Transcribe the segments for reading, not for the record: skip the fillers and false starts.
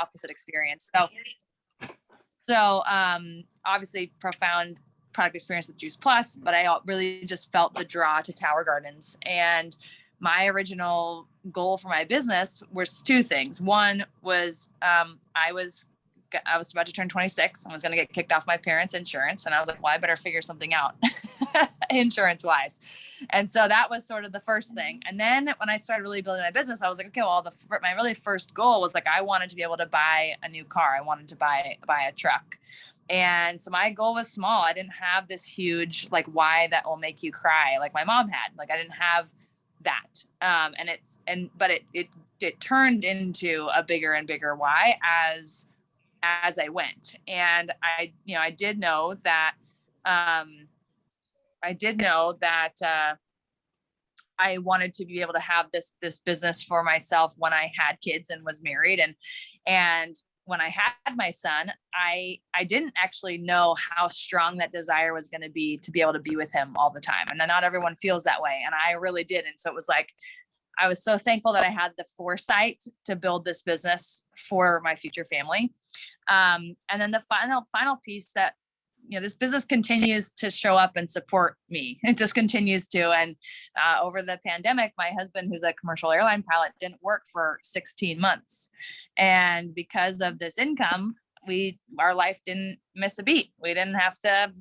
opposite experience. So obviously profound product experience with Juice Plus, but I really just felt the draw to Tower Gardens. And my original goal for my business was two things. One was I was about to turn 26 and was going to get kicked off my parents' insurance. And I was like, well, I better figure something out insurance wise. And so that was sort of the first thing. And then when I started really building my business, I was like, okay, well, my really first goal was like, I wanted to be able to buy a new car. I wanted to buy a truck. And so my goal was small. I didn't have this huge, like, why that will make you cry, like my mom had. Like, I didn't have that. But it turned into a bigger and bigger why as I went. And I did know that I wanted to be able to have this business for myself when I had kids and was married. And when I had my son, I didn't actually know how strong that desire was going to be able to be with him all the time. And not everyone feels that way. And I really did. And so it was like, I was so thankful that I had the foresight to build this business for my future family. And then the final piece that, this business continues to show up and support me. It just continues to. And over the pandemic, my husband, who's a commercial airline pilot, didn't work for 16 months. And because of this income, our life didn't miss a beat. We didn't have to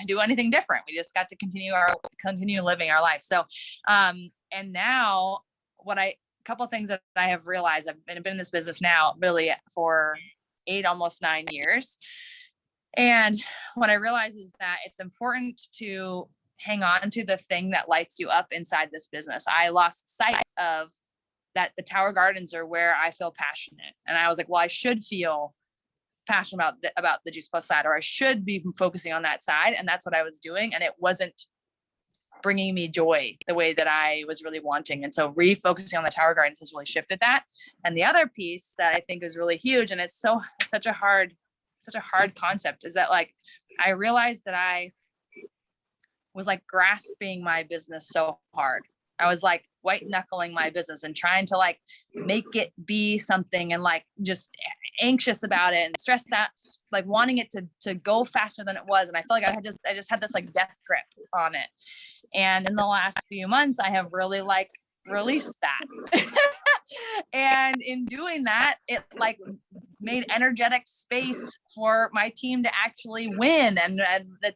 do anything different. We just got to continue living our life. So, and now a couple of things that I have realized, I've been in this business now really for 8, almost 9 years. And what I realize is that it's important to hang on to the thing that lights you up inside this business. I lost sight of that. The Tower Gardens are where I feel passionate. And I was like, well, I should feel passionate about the Juice Plus side, or I should be focusing on that side. And that's what I was doing. And it wasn't bringing me joy the way that I was really wanting. And so refocusing on the Tower Gardens has really shifted that. And the other piece that I think is really huge, and it's such a hard concept, is that, like, I realized that I was like grasping my business so hard. I was like white knuckling my business and trying to like make it be something, and like just anxious about it and stressed out, like wanting it to go faster than it was. And I felt like I just had this like death grip on it. And in the last few months, I have really like released that. And in doing that, it like made energetic space for my team to actually win, and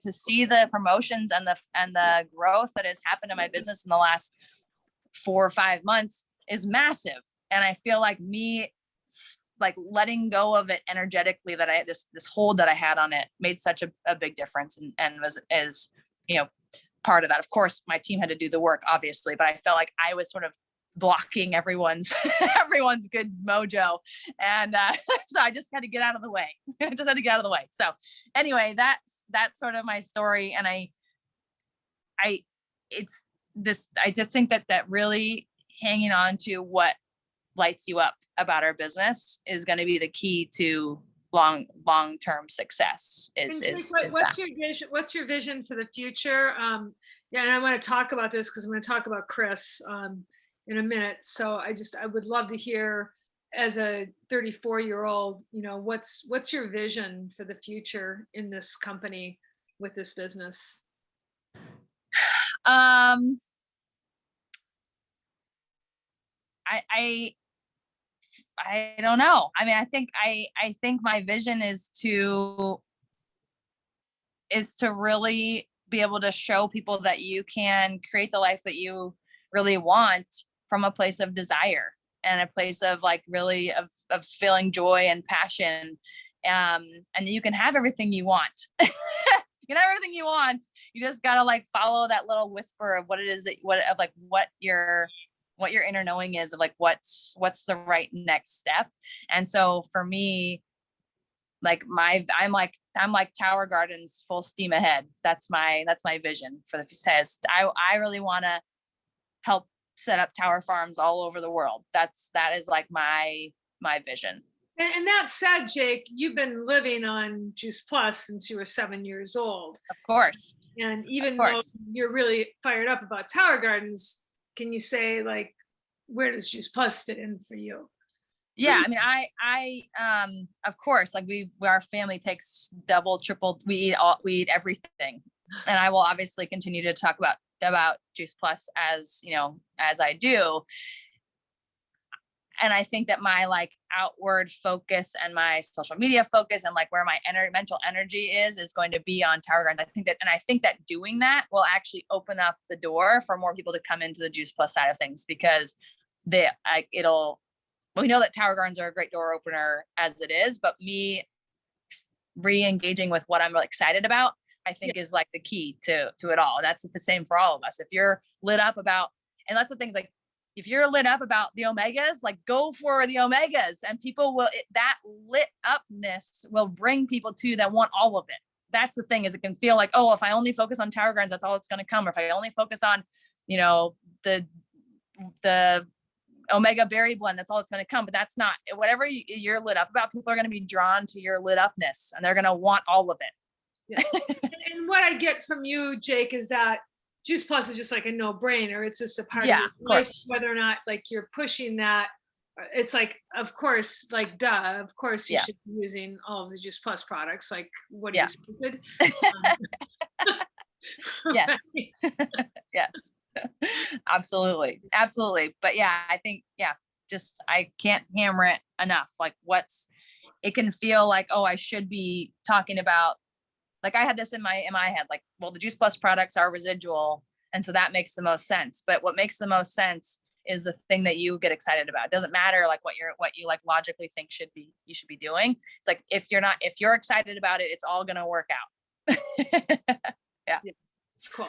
to see the promotions and the growth that has happened in my business in the last 4 or 5 months is massive. And I feel like me like letting go of it energetically, that I this hold that I had on it, made such a big difference, and is part of that. Of course, my team had to do the work, obviously, but I felt like I was sort of blocking everyone's good mojo. And so I just had to get out of the way. So anyway, that's sort of my story. And I just think that really hanging on to what lights you up about our business is going to be the key to long-term success. What's your vision for the future? And I want to talk about this because I'm going to talk about Chris in a minute. So I would love to hear, as a 34-year-old, what's your vision for the future in this company with this business? I don't know. I mean, I think my vision is to really be able to show people that you can create the life that you really want from a place of desire and a place of like really of feeling joy and passion. And you can have everything you want. You can have everything you want. You just gotta like follow that little whisper of what it is what your inner knowing is, of like what's the right next step. And so for me, like I'm like Tower Gardens full steam ahead. That's my vision for the says. I really want to help set up tower farms all over the world. That is like my vision. And that said, Jake, you've been living on Juice Plus since you were 7 years old. Of course. And even though you're really fired up about Tower Gardens, can you say, like, where does Juice Plus fit in for you? Yeah, I mean, of course, like our family takes double, triple, we eat everything. And I will obviously continue to talk about Juice Plus as, as I do. And I think that my like outward focus and my social media focus and like where my mental energy is going to be on Tower Gardens. I think that doing that will actually open up the door for more people to come into the Juice Plus side of things, because we know that Tower Gardens are a great door opener as it is, but me re-engaging with what I'm really excited about, I think is like the key to it all. That's the same for all of us. If you're lit up about, and that's the things, like if you're lit up about the omegas, like go for the omegas, and people will, that lit upness will bring people to you that want all of it. That's the thing, is it can feel like, oh, if I only focus on Tower Gardens, that's all it's going to come. Or if I only focus on, the omega berry blend, that's all it's going to come. But that's not, whatever you're lit up about, people are going to be drawn to your lit upness, and they're going to want all of it. Yeah. And what I get from you, Jake, is that Juice Plus is just like a no-brainer. It's just a part of your life, whether or not like you're pushing that. It's like, of course, like duh, of course you should be using all of the Juice Plus products. Like, what are you, stupid? Yes. Yes. Absolutely. But yeah, I think, just, I can't hammer it enough. Like it can feel like, oh, I should be talking about, like I had this in my head, like, well, the Juice Plus products are residual, and so that makes the most sense. But what makes the most sense is the thing that you get excited about. It doesn't matter like what you like logically think you should be doing. It's like, if you're excited about it, it's all gonna work out. Yeah. Cool.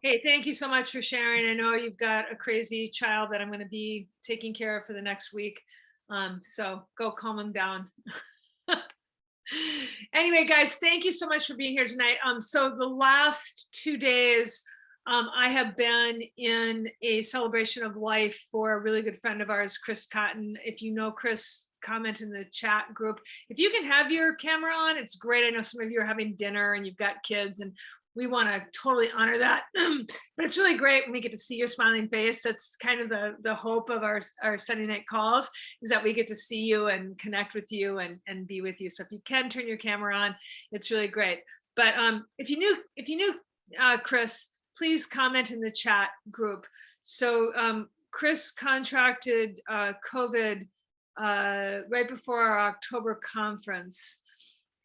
Hey, thank you so much for sharing. I know you've got a crazy child that I'm going to be taking care of for the next week. So go calm him down. Anyway, guys, thank you so much for being here tonight. So the last 2 days, I have been in a celebration of life for a really good friend of ours, Chris Cotton. If you know Chris, comment in the chat group. If you can have your camera on, it's great. I know some of you are having dinner and you've got kids, and we want to totally honor that. But it's really great when we get to see your smiling face. That's kind of the hope of our Sunday night calls, is that we get to see you and connect with you and be with you. So if you can turn your camera on, it's really great. But if you knew Chris, please comment in the chat group. So Chris contracted COVID right before our October conference,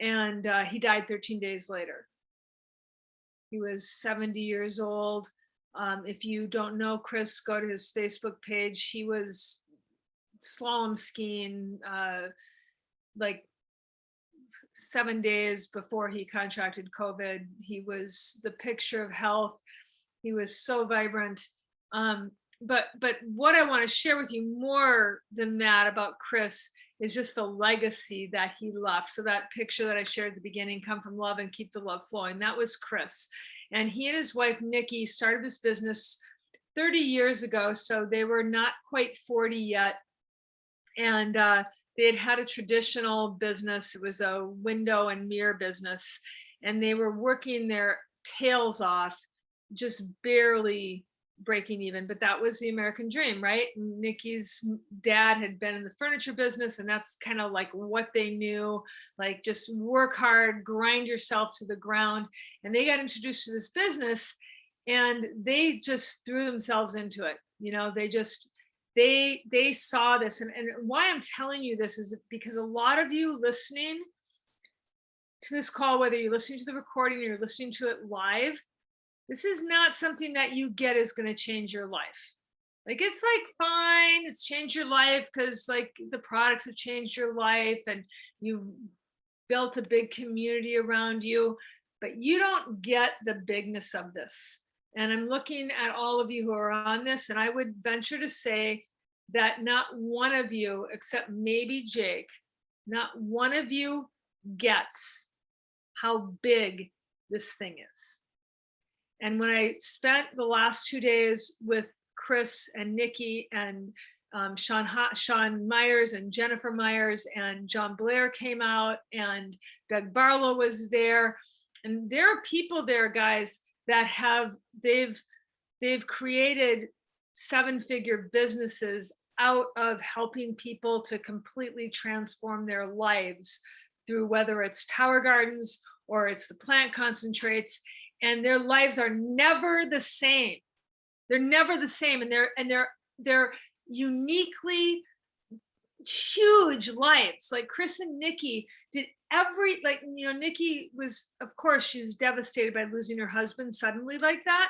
and he died 13 days later. He was 70 years old. If you don't know Chris, go to his Facebook page. He was slalom skiing like 7 days before he contracted COVID. He was the picture of health. He was so vibrant. But what I want to share with you more than that about Chris is just the legacy that he left. So that picture that I shared at the beginning, come from love and keep the love flowing, that was Chris. And he and his wife, Nikki, started this business 30 years ago. So they were not quite 40 yet. And they had a traditional business. It was a window and mirror business. And they were working their tails off, just barely breaking even, but that was the American dream, right? Nikki's dad had been in the furniture business, and that's kind of like what they knew, like just work hard, grind yourself to the ground. And they got introduced to this business, and they just threw themselves into it. They saw this. And why I'm telling you this is because a lot of you listening to this call, whether you're listening to the recording or you're listening to it live, this is not something that you get is going to change your life. Like, it's like, fine, it's changed your life because like the products have changed your life and you've built a big community around you, but you don't get the bigness of this. And I'm looking at all of you who are on this, and I would venture to say that not one of you, except maybe Jake, not one of you gets how big this thing is. And when I spent the last 2 days with Chris and Nikki and Sean Myers and Jennifer Myers, and John Blair came out, and Doug Barlow was there. And there are people there, guys, that they've created 7-figure businesses out of helping people to completely transform their lives through whether it's Tower Gardens or it's the plant concentrates, and their lives are never the same. They're never the same, and they're uniquely huge lives. Like Chris and Nikki did Nikki was, of course, she's devastated by losing her husband suddenly like that.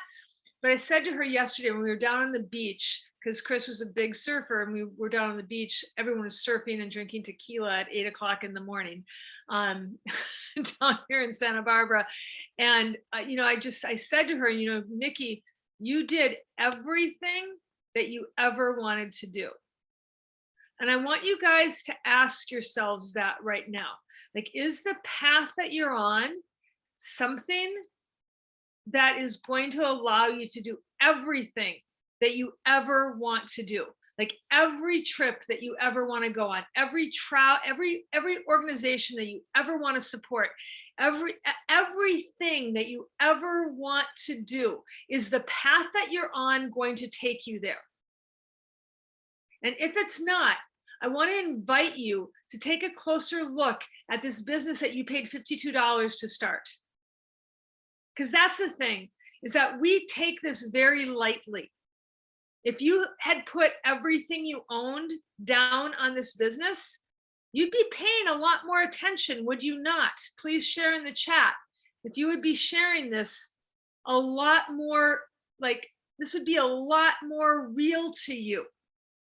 But I said to her yesterday when we were down on the beach, because Chris was a big surfer and we were down on the beach, everyone was surfing and drinking tequila at 8 o'clock in the morning down here in Santa Barbara. And, I said to her, Nikki, you did everything that you ever wanted to do. And I want you guys to ask yourselves that right now. Like, is the path that you're on something that is going to allow you to do everything that you ever want to do? Like every trip that you ever want to go on, every organization that you ever want to support, everything that you ever want to do, is the path that you're on going to take you there? And if it's not, I want to invite you to take a closer look at this business that you paid $52 to start. Because that's the thing, is that we take this very lightly. If you had put everything you owned down on this business, you'd be paying a lot more attention, would you not? Please share in the chat. If you would be sharing this a lot more, like this would be a lot more real to you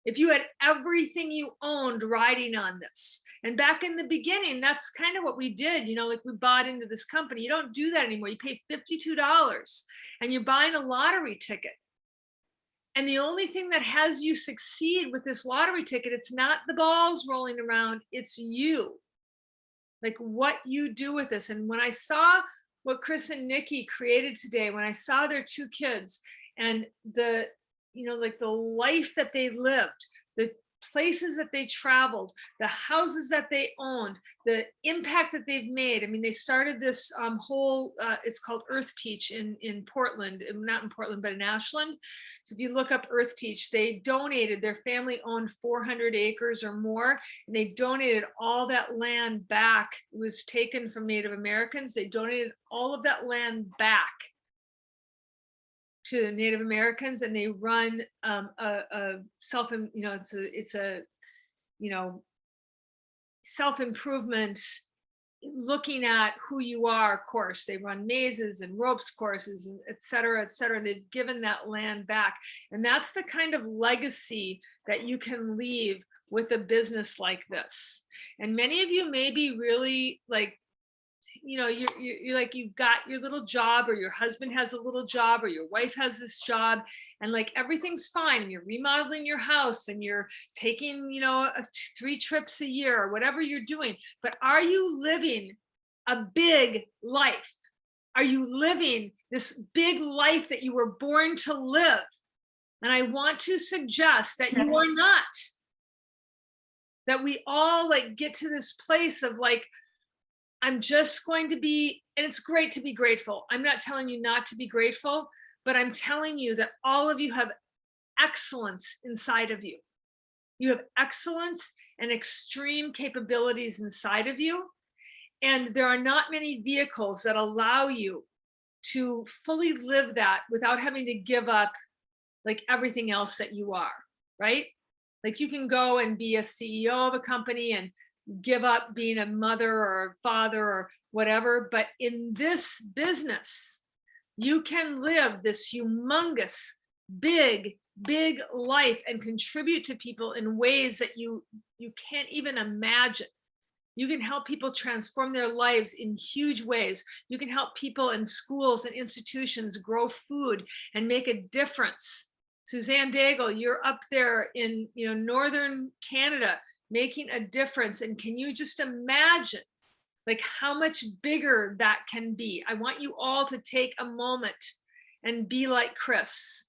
if you had everything you owned riding on this. And back in the beginning, that's kind of what we did, like we bought into this company. You don't do that anymore. You pay $52 and you're buying a lottery ticket. And the only thing that has you succeed with this lottery ticket, it's not the balls rolling around, it's you. Like what you do with this. And when I saw what Chris and Nikki created today, when I saw their two kids and the life that they lived, the places that they traveled, the houses that they owned, the impact that they've made. I mean, they started this whole, it's called Earth Teach in Portland, not in Portland, but in Ashland. So if you look up Earth Teach, they donated, their family owned 400 acres or more, and they donated all that land back. It was taken from Native Americans. They donated all of that land back to Native Americans, and they run a self-improvement, looking at who you are course. They run mazes and ropes courses, and et cetera, et cetera. And they've given that land back. And that's the kind of legacy that you can leave with a business like this. And many of you may be really like, you're like, you've got your little job, or your husband has a little job, or your wife has this job, and like everything's fine, and you're remodeling your house, and you're taking 3 trips a year, or whatever you're doing. But are you living a big life? Are you living this big life that you were born to live? And I want to suggest that you are not. That we all like get to this place of like, I'm just going to be, and it's great to be grateful. I'm not telling you not to be grateful, but I'm telling you that all of you have excellence inside of you. You have excellence and extreme capabilities inside of you. And there are not many vehicles that allow you to fully live that without having to give up like everything else that you are, right? Like you can go and be a CEO of a company and give up being a mother or a father or whatever. But in this business, you can live this humongous, big life and contribute to people in ways that you can't even imagine. You can help people transform their lives in huge ways. You can help people in schools and institutions grow food and make a difference. Suzanne Daigle, you're up there in northern Canada, making a difference. And can you just imagine like how much bigger that can be? I want you all to take a moment and be like Chris.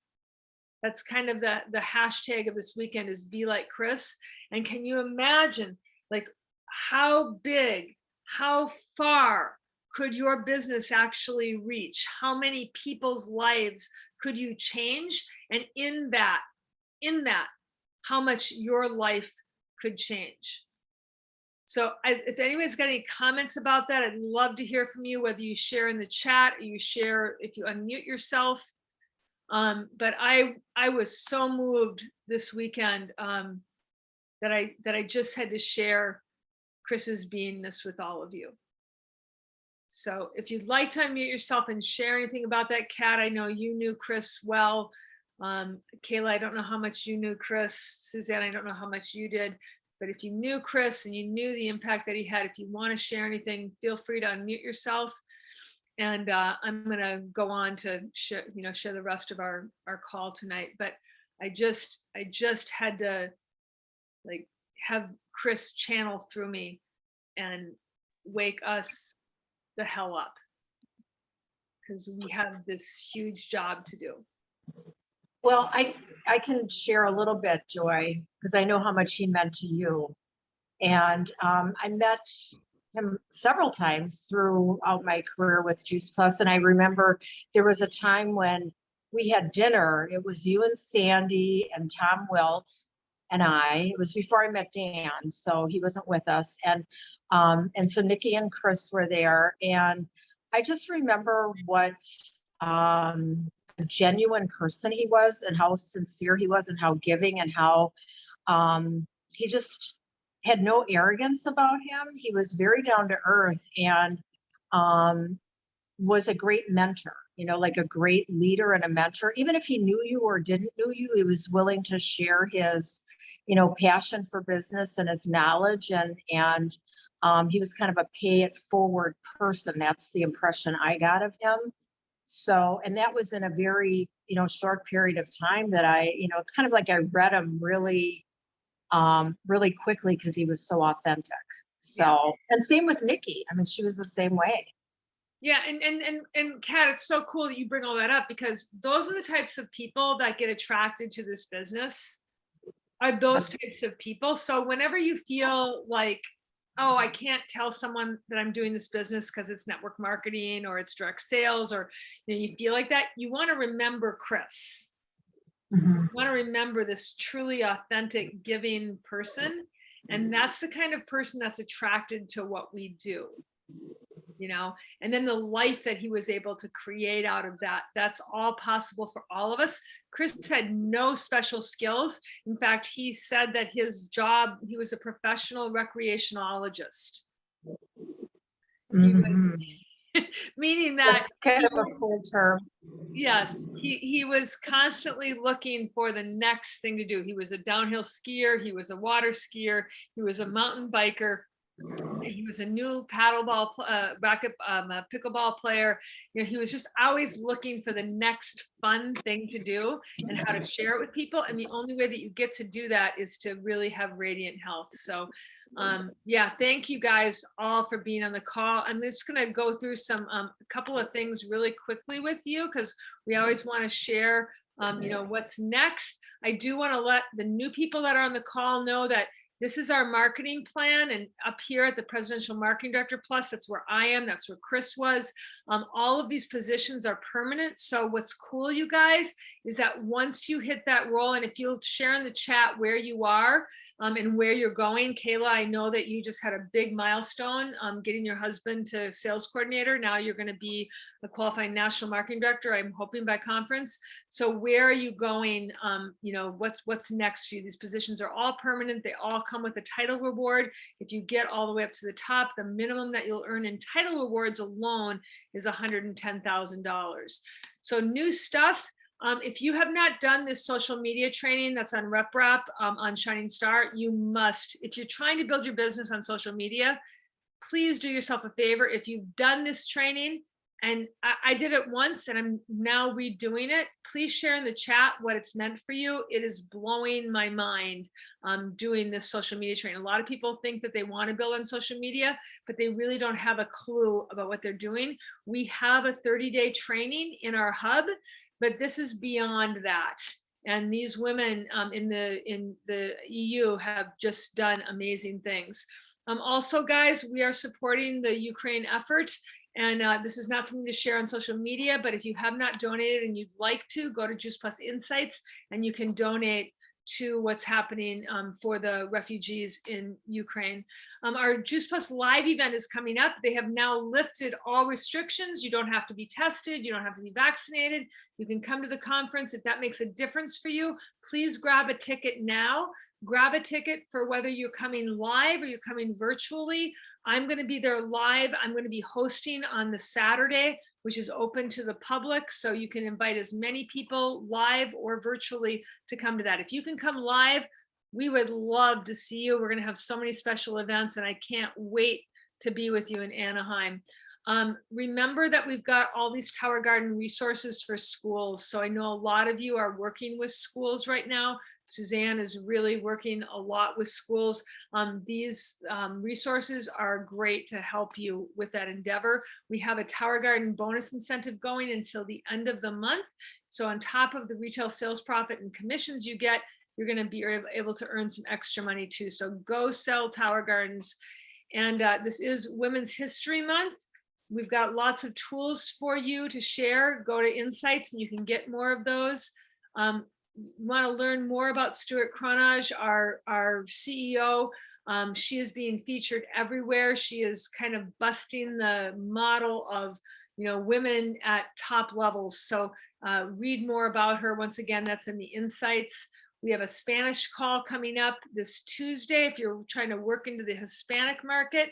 That's kind of the hashtag of this weekend, is be like Chris. And can you imagine like how big, how far could your business actually reach? How many people's lives could you change? And in that, how much your life could change. So if anybody's got any comments about that, I'd love to hear from you, whether you share in the chat or you share if you unmute yourself. But I was so moved this weekend that I just had to share Chris's beingness with all of you. So if you'd like to unmute yourself and share anything about that, Kat, I know you knew Chris well. Kayla, I don't know how much you knew Chris. Suzanne, I don't know how much you did. But if you knew Chris and you knew the impact that he had, if you want to share anything, feel free to unmute yourself. And I'm going to go on to share the rest of our call tonight. But I just had to like have Chris channel through me and wake us the hell up, because we have this huge job to do. Well, I can share a little bit, Joy, because I know how much he meant to you. And I met him several times throughout my career with Juice Plus. And I remember there was a time when we had dinner. It was you and Sandy and Tom Wilt and I. It was before I met Dan, so he wasn't with us. And so Nikki and Chris were there. And I just remember what a genuine person he was, and how sincere he was, and how giving, and how he just had no arrogance about him. He was very down to earth, and was a great mentor, like a great leader and a mentor. Even if he knew you or didn't know you, he was willing to share his, passion for business and his knowledge. And he was kind of a pay it forward person. That's the impression I got of him. So, and that was in a very, short period of time that it's kind of like I read him really, really quickly, because he was so authentic. So, yeah. And same with Nikki. I mean, she was the same way. Yeah, and Kat, it's so cool that you bring all that up, because those are the types of people that get attracted to this business, are those types of people. So whenever you feel like, oh, I can't tell someone that I'm doing this business because it's network marketing or it's direct sales, or you feel like that, you want to remember Chris. Mm-hmm. You want to remember this truly authentic, giving person. And that's the kind of person that's attracted to what we do. And then the life that he was able to create out of that, that's all possible for all of us. Chris had no special skills. In fact, he said that his job, he was a professional recreationologist. Mm-hmm. Meaning that that's kind of a cool term. Yes, he was constantly looking for the next thing to do. He was a downhill skier, he was a water skier, he was a mountain biker. He was a new pickleball player. He was just always looking for the next fun thing to do and how to share it with people. And the only way that you get to do that is to really have radiant health. So yeah, thank you guys all for being on the call. I'm just going to go through a couple of things really quickly with you, because we always want to share what's next. I do want to let the new people that are on the call know that this is our marketing plan, and up here at the Presidential Marketing Director Plus, that's where I am, that's where Chris was. All of these positions are permanent. So what's cool, you guys, is that once you hit that role, and if you'll share in the chat where you are and where you're going. Kayla, I know that you just had a big milestone getting your husband to sales coordinator. Now you're going to be a qualified national marketing director, I'm hoping by conference. So where are you going? What's next for you? These positions are all permanent. They all come with a title reward. If you get all the way up to the top, the minimum that you'll earn in title rewards alone is $110,000. So new stuff. If you have not done this social media training that's on RepRap on Shining Star, you must. If you're trying to build your business on social media, please do yourself a favor. If you've done this training, and I did it once and I'm now redoing it, please share in the chat what it's meant for you. It is blowing my mind doing this social media training. A lot of people think that they want to build on social media, but they really don't have a clue about what they're doing. We have a 30-day training in our hub, but this is beyond that. And these women in the EU have just done amazing things. Also, guys, we are supporting the Ukraine effort. And this is not something to share on social media, but if you have not donated and you'd like to, go to Juice Plus Insights and you can donate to what's happening for the refugees in Ukraine. Our Juice Plus Live event is coming up. They have now lifted all restrictions. You don't have to be tested. You don't have to be vaccinated. You can come to the conference. If that makes a difference for you, please grab a ticket now. Grab a ticket for whether you're coming live or you're coming virtually. I'm going to be there live. I'm going to be hosting on the Saturday, which is open to the public. So you can invite as many people live or virtually to come to that. If you can come live, we would love to see you. We're going to have so many special events, and I can't wait to be with you in Anaheim. Remember that we've got all these Tower Garden resources for schools. So I know a lot of you are working with schools right now. Suzanne is really working a lot with schools. These resources are great to help you with that endeavor. We have a Tower Garden bonus incentive going until the end of the month. So on top of the retail sales profit and commissions you get, you're going to be able to earn some extra money too. So go sell Tower Gardens. And this is Women's History Month. We've got lots of tools for you to share. Go to Insights and you can get more of those. Want to learn more about Stuart Cronage, our CEO. She is being featured everywhere. She is kind of busting the model of, you know, women at top levels. So read more about her. Once again, that's in the Insights. We have a Spanish call coming up this Tuesday if you're trying to work into the Hispanic market.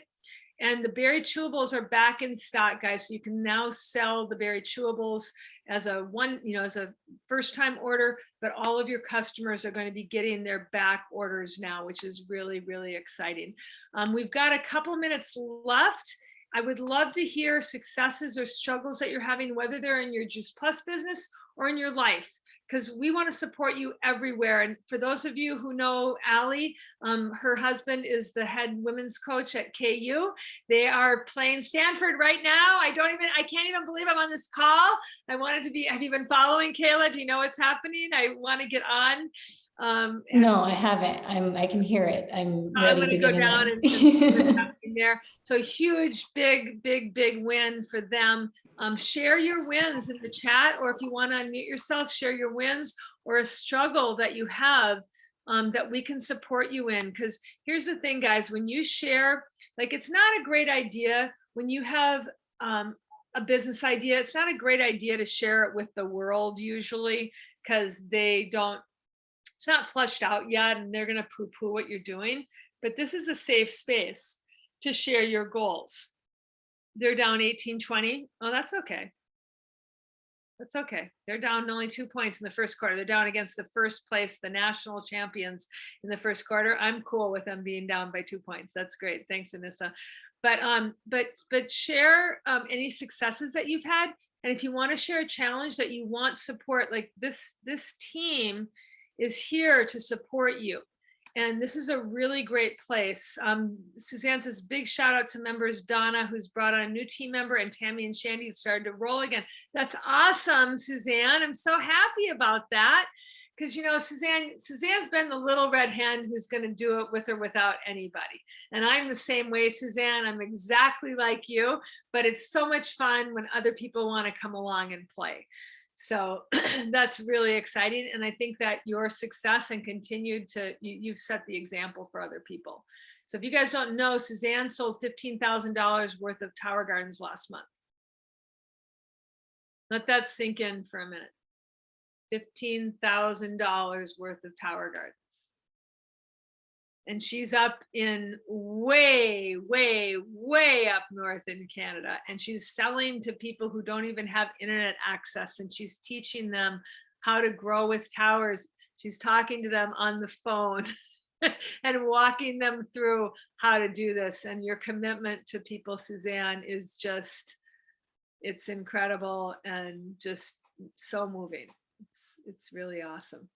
And the berry chewables are back in stock, guys. So you can now sell the berry chewables as a first time order, but all of your customers are going to be getting their back orders now, which is really, really exciting. We've got a couple minutes left. I would love to hear successes or struggles that you're having, whether they're in your Juice Plus business or in your life, because we want to support you everywhere. And for those of you who know Allie, her husband is the head women's coach at KU. They are playing Stanford right now. I can't even believe I'm on this call. Have you been following, Kayla? Do you know what's happening? I want to get on. No, I haven't. I can hear it. I'm ready to go get down in and see what's happening there. So huge, big win for them. Share your wins in the chat, or if you want to unmute yourself, share your wins or a struggle that you have that we can support you in. Because here's the thing, guys, when you share, like, it's not a great idea when you have a business idea. It's not a great idea to share it with the world usually, because it's not flushed out yet and they're going to poo-poo what you're doing. But this is a safe space to share your goals. They're down 18-20. Oh, that's okay. That's okay. They're down only 2 points in the first quarter. They're down against the first place, the national champions in the first quarter. I'm cool with them being down by 2 points. That's great. Thanks, Anissa. But share any successes that you've had. And if you want to share a challenge that you want support, like this team is here to support you. And this is a really great place. Suzanne says, big shout out to members, Donna, who's brought on a new team member, and Tammy and Shandy who started to roll again. That's awesome, Suzanne. I'm so happy about that. Because, you know, Suzanne's been the little red hen who's going to do it with or without anybody. And I'm the same way, Suzanne. I'm exactly like you, but it's so much fun when other people want to come along and play. So that's really exciting. And I think that your success and you've set the example for other people. So if you guys don't know, Suzanne sold $15,000 worth of Tower Gardens last month. Let that sink in for a minute. $15,000 worth of Tower Gardens. And she's up in way up north in Canada. And she's selling to people who don't even have internet access. And she's teaching them how to grow with towers. She's talking to them on the phone and walking them through how to do this. And your commitment to people, Suzanne, is just, it's incredible and just so moving. It's really awesome.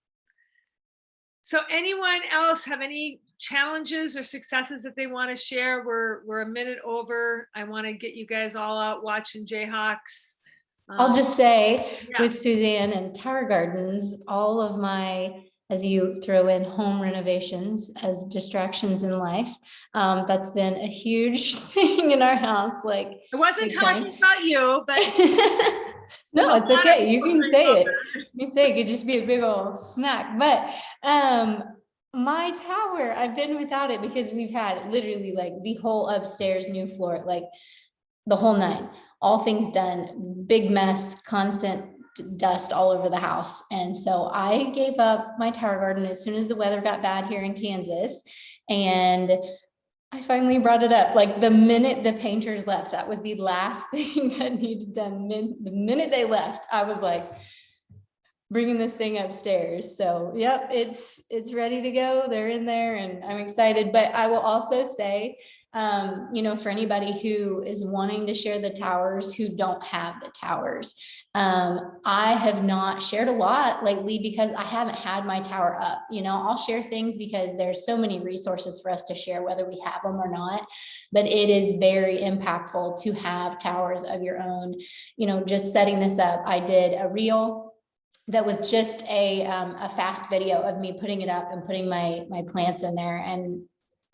So anyone else have any challenges or successes that they want to share? We're a minute over. I want to get you guys all out watching Jayhawks. I'll just say, with Suzanne and Tower Gardens, all of my, as you throw in home renovations as distractions in life, that's been a huge thing in our house. Like, I wasn't talking about you, but No, it's okay. You can say Well, it. You can say it could just be a big old smack. But my tower, I've been without it because we've had literally like the whole upstairs new floor, like the whole nine, all things done, big mess, constant dust all over the house. And so I gave up my tower garden as soon as the weather got bad here in Kansas. And I finally brought it up. Like the minute the painters left, that was the last thing that needed done. The minute they left, I was like, bringing this thing upstairs. So yep, it's ready to go. They're in there and I'm excited. But I will also say, you know, for anybody who is wanting to share the towers, who don't have the towers, I have not shared a lot lately because I haven't had my tower up. You know, I'll share things because there's so many resources for us to share, whether we have them or not. But it is very impactful to have towers of your own. You know, just setting this up, I did a reel that was just a fast video of me putting it up and putting my plants in there, and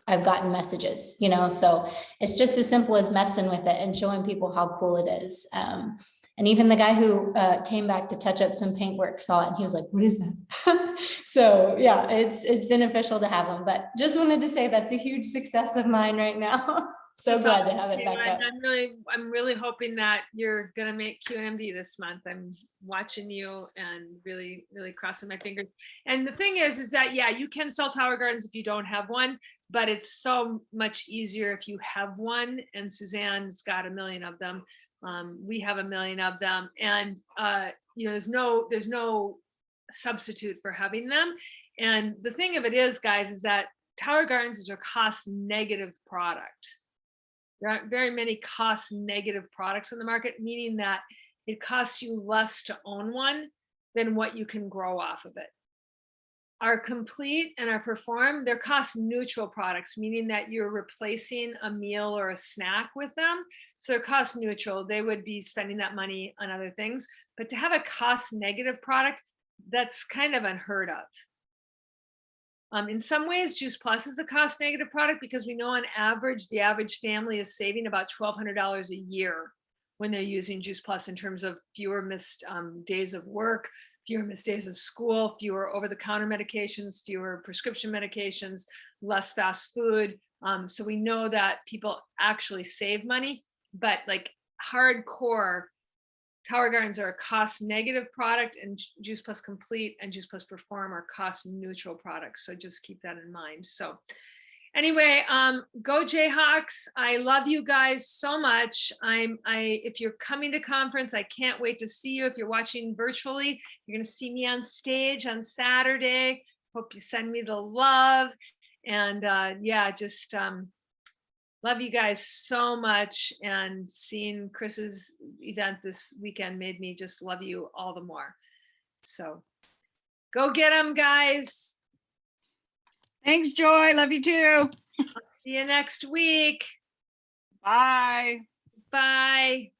I've gotten messages, you know, so it's just as simple as messing with it and showing people how cool it is. And even the guy who came back to touch up some paintwork saw it and he was like, what is that? So yeah, it's beneficial to have them, but just wanted to say that's a huge success of mine right now. So That's glad to awesome, have it back Caitlin. up. I'm really hoping that you're gonna make QMD this month. I'm watching you and really, really crossing my fingers. And the thing is that, yeah, you can sell tower gardens if you don't have one, but it's so much easier if you have one. And Suzanne's got 1 million of them. We have 1 million of them. And, you know, there's no substitute for having them. And the thing of it is, guys, is that tower gardens is a cost negative product. There aren't very many cost negative products in the market, meaning that it costs you less to own one than what you can grow off of it. Our Complete and our Perform, they're cost neutral products, meaning that you're replacing a meal or a snack with them. So they're cost neutral. They would be spending that money on other things. But to have a cost negative product, that's kind of unheard of. In some ways, Juice Plus is a cost negative product because we know on average, the average family is saving about $1,200 a year when they're using Juice Plus in terms of fewer missed days of work, fewer missed days of school, fewer over-the-counter medications, fewer prescription medications, less fast food. So we know that people actually save money, but like hardcore tower gardens are a cost negative product, and Juice Plus Complete and Juice Plus Perform are cost neutral products. So just keep that in mind. So anyway, go Jayhawks. I love you guys so much. If you're coming to conference, I can't wait to see you. If you're watching virtually, you're going to see me on stage on Saturday. Hope you send me the love. And yeah, just love you guys so much, and seeing Chris's event this weekend made me just love you all the more. So go get them, guys. Thanks, Joy. Love you too. I'll see you next week. Bye. Bye.